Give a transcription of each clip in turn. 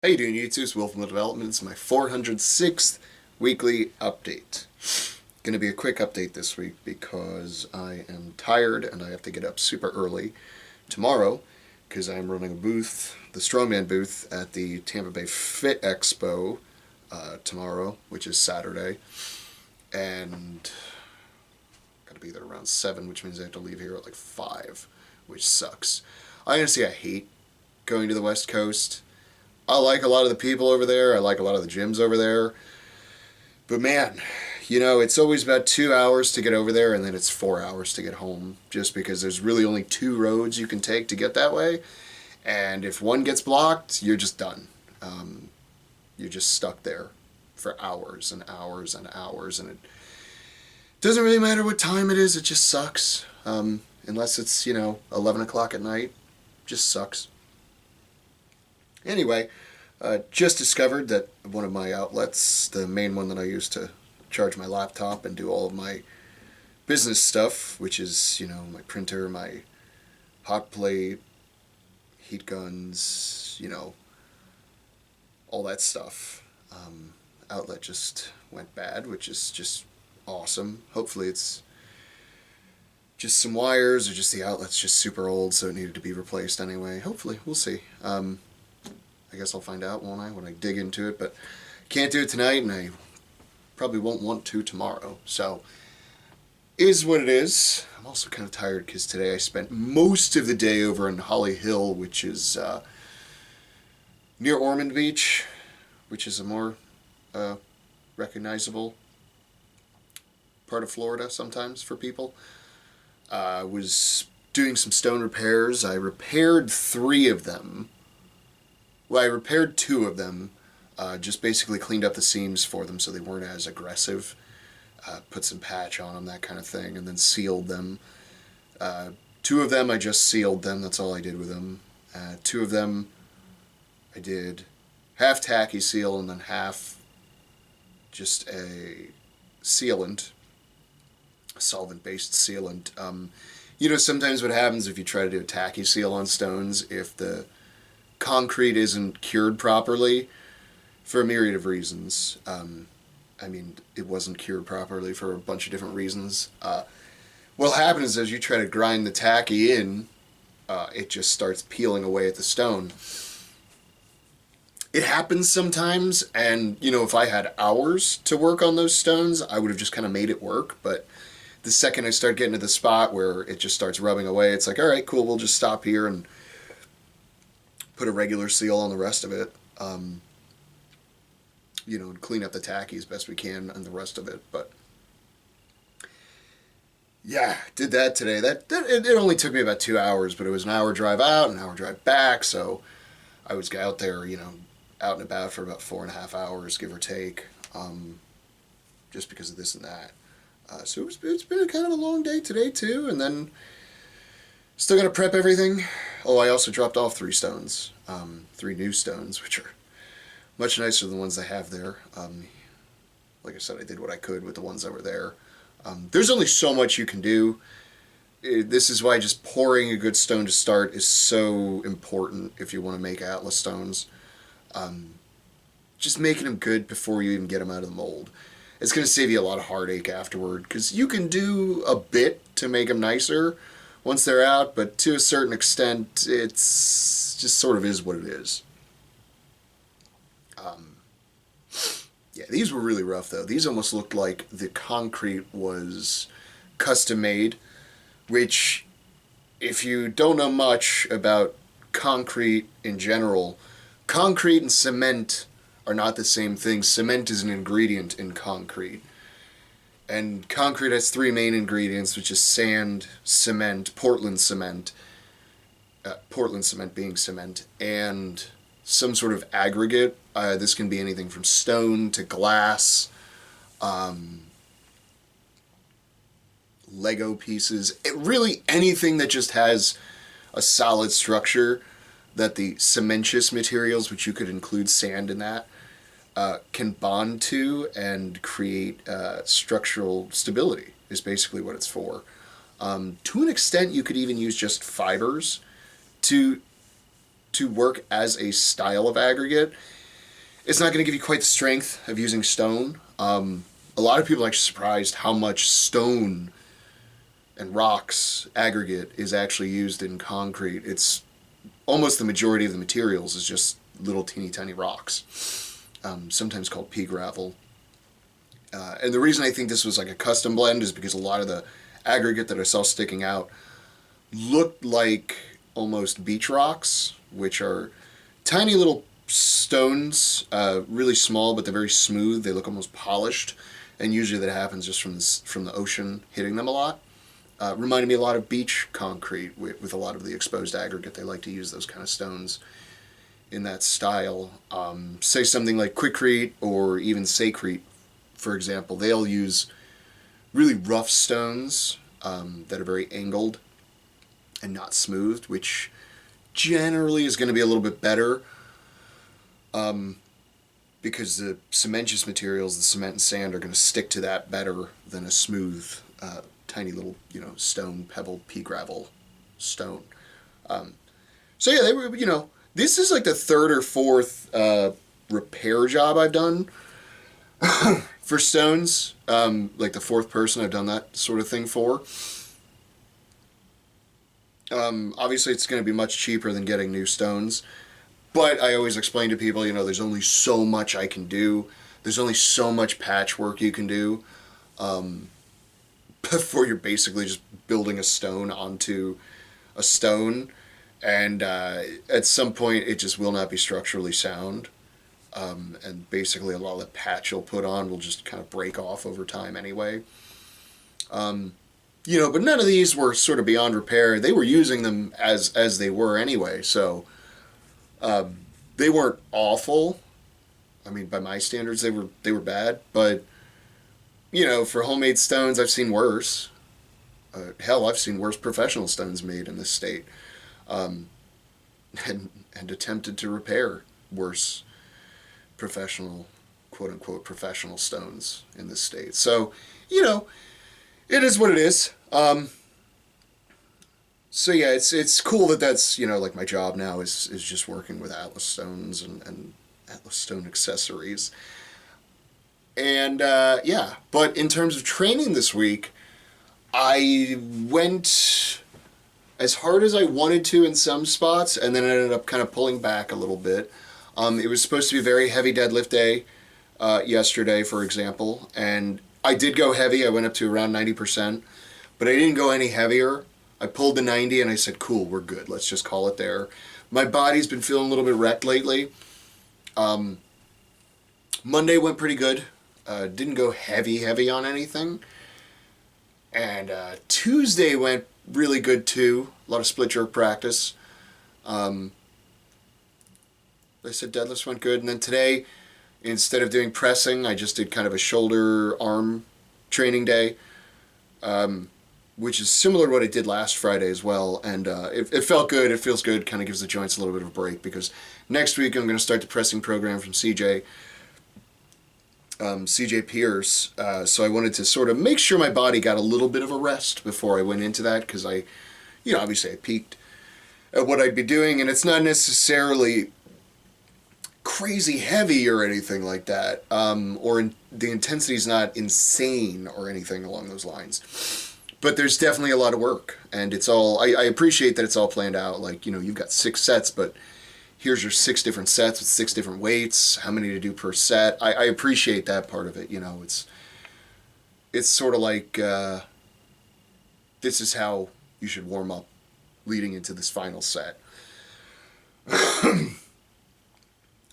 How you doing, YouTube? It's Will from The Development. It's my 406th weekly update. Going to be a quick update this week because I am tired and I have to get up super early tomorrow because I'm running a booth, the Strongman booth, at the Tampa Bay Fit Expo tomorrow, which is Saturday. And got to be there around 7, which means I have to leave here at like 5, which sucks. Honestly, I hate going to the West Coast. I like a lot of the people over there. I like a lot of the gyms over there. But man, you know, it's always about 2 hours to get over there, and then it's 4 hours to get home, just because there's really only 2 roads you can take to get that way. And if one gets blocked, you're just done. You're just stuck there for hours and hours and hours, and it doesn't really matter what time it is. It just sucks. Unless it's, 11 o'clock at night. Just sucks. Anyway, just discovered that one of my outlets, the main one that I use to charge my laptop and do all of my business stuff, which is, my printer, my hot plate, heat guns, all that stuff. Outlet just went bad, which is just awesome. Hopefully it's just some wires, or just the outlet's just super old, so it needed to be replaced anyway. Hopefully, we'll see. I guess I'll find out, won't I, when I dig into it, but can't do it tonight, and I probably won't want to tomorrow, so is what it is. I'm also kind of tired because today I spent most of the day over in Holly Hill, which is near Ormond Beach, which is a more recognizable part of Florida sometimes for people. I was doing some stone repairs. I repaired 3 of them. Well, I repaired 2 of them, just basically cleaned up the seams for them so they weren't as aggressive, put some patch on them, that kind of thing, and then sealed them. 2 of them, I just sealed them, that's all I did with them. 2 of them, I did half tacky seal and then half just a sealant, a solvent-based sealant. Sometimes what happens if you try to do a tacky seal on stones, if the concrete isn't cured properly, for a myriad of reasons. It wasn't cured properly for a bunch of different reasons. What'll happen is as you try to grind the tacky in, it just starts peeling away at the stone. It happens sometimes, and, if I had hours to work on those stones, I would have just kind of made it work, but the second I start getting to the spot where it just starts rubbing away, it's like, all right, cool, we'll just stop here and put a regular seal on the rest of it, and clean up the tacky as best we can and the rest of it. But yeah, did that today. It only took me about 2 hours, but it was an hour drive out, an hour drive back, so I was out there, out and about for about 4.5 hours, give or take, just because of this and that. So it's been kind of a long day today too, and then still got to prep everything. Oh, I also dropped off 3 stones, 3 new stones, which are much nicer than the ones I have there. Like I said, I did what I could with the ones that were there. There's only so much you can do. This is why just pouring a good stone to start is so important if you want to make Atlas stones. Just making them good before you even get them out of the mold. It's going to save you a lot of heartache afterward, because you can do a bit to make them nicer once they're out, but to a certain extent, it's just sort of is what it is. Yeah, these were really rough, though. These almost looked like the concrete was custom made, which, if you don't know much about concrete in general, concrete and cement are not the same thing. Cement is an ingredient in concrete. And concrete has 3 main ingredients, which is sand, cement, Portland cement being cement, and some sort of aggregate. This can be anything from stone to glass, Lego pieces, really anything that just has a solid structure that the cementitious materials, which you could include sand in that, can bond to and create structural stability is basically what it's for. To an extent, you could even use just fibers to work as a style of aggregate. It's not going to give you quite the strength of using stone. A lot of people are actually surprised how much stone and rocks aggregate is actually used in concrete. It's almost the majority of the materials is just little teeny tiny rocks, sometimes called pea gravel. And the reason I think this was like a custom blend is because a lot of the aggregate that I saw sticking out looked like almost beach rocks, which are tiny little stones, really small, but they're very smooth. They look almost polished, and usually that happens just from the ocean hitting them a lot. Reminded me a lot of beach concrete with a lot of the exposed aggregate. They like to use those kind of stones in that style. Say something like Quikrete or even Sacrete, for example. They'll use really rough stones that are very angled and not smoothed, which generally is going to be a little bit better because the cementitious materials, the cement and sand, are going to stick to that better than a smooth, tiny little, stone, pebble, pea gravel stone. So yeah, they were, this is like the third or fourth repair job I've done for stones. Like the fourth person I've done that sort of thing for. Obviously it's going to be much cheaper than getting new stones, but I always explain to people, there's only so much I can do. There's only so much patchwork you can do before you're basically just building a stone onto a stone, and at some point it just will not be structurally sound, and basically a lot of the patch you'll put on will just kind of break off over time anyway. But none of these were sort of beyond repair. They were using them as they were anyway, so they weren't awful. I mean, by my standards, they were bad, but for homemade stones, I've seen worse. Hell, I've seen worse professional stones made in this state, and attempted to repair worse professional, quote unquote, professional stones in this state. So, it is what it is. So yeah, it's cool that's like my job now is just working with Atlas stones and Atlas stone accessories. And yeah, but in terms of training this week, I went as hard as I wanted to in some spots, and then I ended up kind of pulling back a little bit. It was supposed to be a very heavy deadlift day yesterday, for example, and I did go heavy. I went up to around 90%, but I didn't go any heavier. I pulled the 90 and I said, cool, we're good. Let's just call it there. My body's been feeling a little bit wrecked lately. Monday went pretty good. Didn't go heavy on anything. And Tuesday went really good too. A lot of split jerk practice. I said deadlifts went good. And then today, instead of doing pressing, I just did kind of a shoulder arm training day, which is similar to what I did last Friday as well. And it felt good. It feels good. Kind of gives the joints a little bit of a break, because next week I'm going to start the pressing program from CJ Pierce. So I wanted to sort of make sure my body got a little bit of a rest before I went into that, because obviously I peaked at what I'd be doing, and it's not necessarily crazy heavy or anything like that, the intensity is not insane or anything along those lines. But there's definitely a lot of work, and it's all, I appreciate that it's all planned out. Like, you've got 6 sets, but here's your 6 different sets with 6 different weights, how many to do per set. I appreciate that part of it. It's sort of like, this is how you should warm up leading into this final set.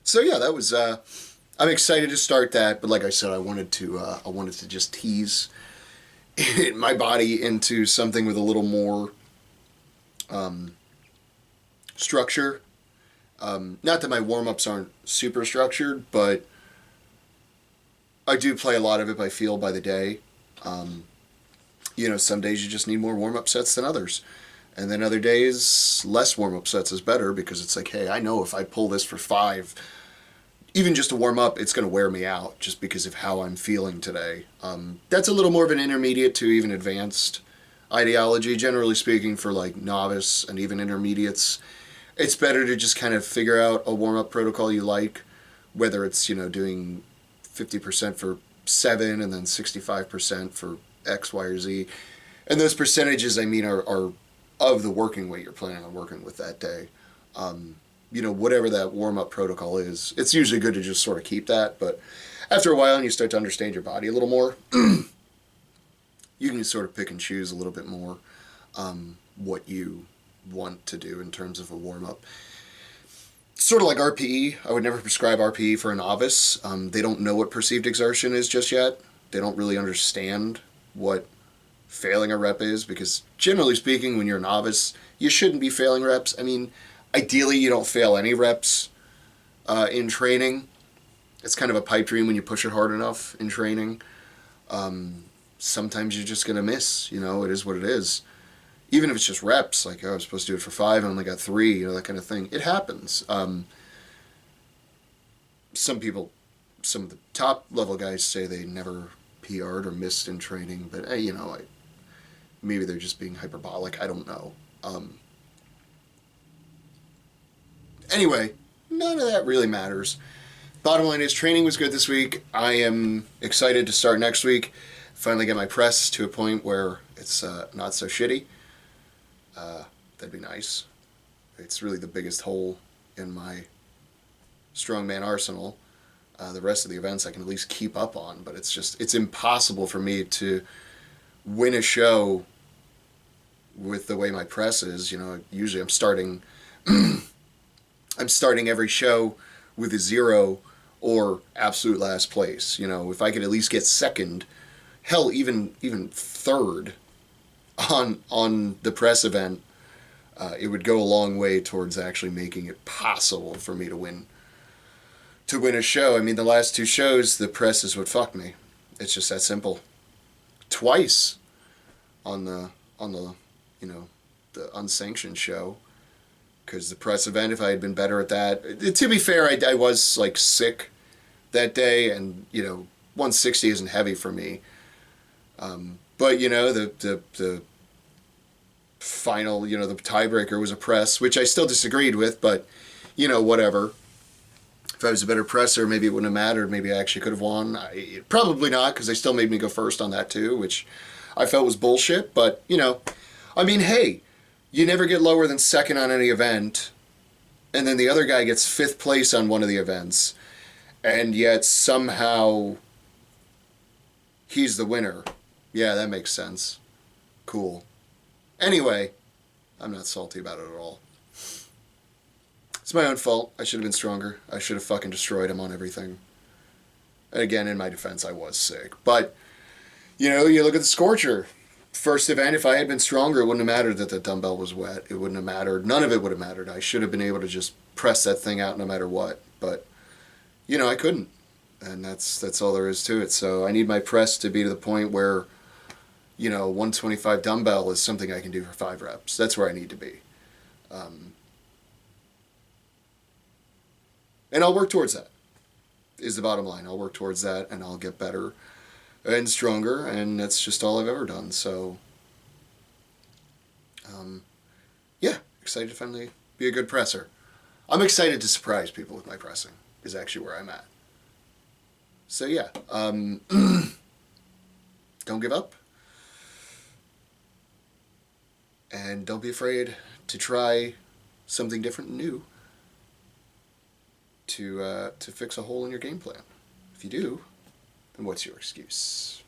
So yeah, that was, I'm excited to start that, but like I said, I wanted to just tease my body into something with a little more structure. Not that my warm-ups aren't super structured, but I do play a lot of it by feel by the day. Some days you just need more warm-up sets than others. And then other days, less warm-up sets is better, because it's like, hey, I know if I pull this for 5, even just to warm up, it's going to wear me out just because of how I'm feeling today. That's a little more of an intermediate to even advanced ideology. Generally speaking, for like novice and even intermediates, it's better to just kind of figure out a warm-up protocol you like, whether it's, doing 50% for 7 and then 65% for X, Y, or Z. And those percentages, I mean, are of the working weight you're planning on working with that day. Whatever that warm-up protocol is, it's usually good to just sort of keep that. But after a while and you start to understand your body a little more, you can sort of pick and choose a little bit more what you want to do in terms of a warm-up. Sort of like RPE. I would never prescribe RPE for a novice. They don't know what perceived exertion is just yet. They don't really understand what failing a rep is, because generally speaking, when you're a novice, you shouldn't be failing reps. I mean, ideally, you don't fail any reps in training. It's kind of a pipe dream when you push it hard enough in training. Sometimes you're just going to miss. It is what it is. Even if it's just reps, like, I was supposed to do it for 5 and only got 3, that kind of thing. It happens. Some of the top level guys say they never PR'd or missed in training, but maybe they're just being hyperbolic. I don't know. Anyway, none of that really matters. Bottom line is, training was good this week. I am excited to start next week. Finally get my press to a point where it's not so shitty. That'd be nice. It's really the biggest hole in my strongman arsenal. The rest of the events I can at least keep up on, but it's impossible for me to win a show with the way my press is. Usually I'm starting every show with a 0 or absolute last place. If I could at least get second, hell, even third on the press event, it would go a long way towards actually making it possible for me to win a show. I mean, the last 2 shows, the press is what fucked me. It's just that simple. Twice on the the unsanctioned show, because the press event, if I had been better at that, to be fair, I was sick that day, and 160 isn't heavy for me. But the final, the tiebreaker was a press, which I still disagreed with, but whatever. If I was a better presser, maybe it wouldn't have mattered. Maybe I actually could have won. Probably not, because they still made me go first on that too, which I felt was bullshit. But I mean, hey, you never get lower than second on any event, and then the other guy gets 5th place on one of the events, and yet somehow he's the winner. Yeah, that makes sense. Cool. Anyway, I'm not salty about it at all. It's my own fault. I should have been stronger. I should have fucking destroyed him on everything. And again, in my defense, I was sick. But, you look at the Scorcher. First event, if I had been stronger, it wouldn't have mattered that the dumbbell was wet. It wouldn't have mattered. None of it would have mattered. I should have been able to just press that thing out no matter what. But, I couldn't. And that's all there is to it. So I need my press to be to the point where 125 dumbbell is something I can do for 5 reps. That's where I need to be. And I'll work towards that, is the bottom line. I'll work towards that, and I'll get better and stronger, and that's just all I've ever done. So, yeah, excited to finally be a good presser. I'm excited to surprise people with my pressing, is actually where I'm at. So, yeah, don't give up. And don't be afraid to try something different and new to fix a hole in your game plan. If you do, then what's your excuse?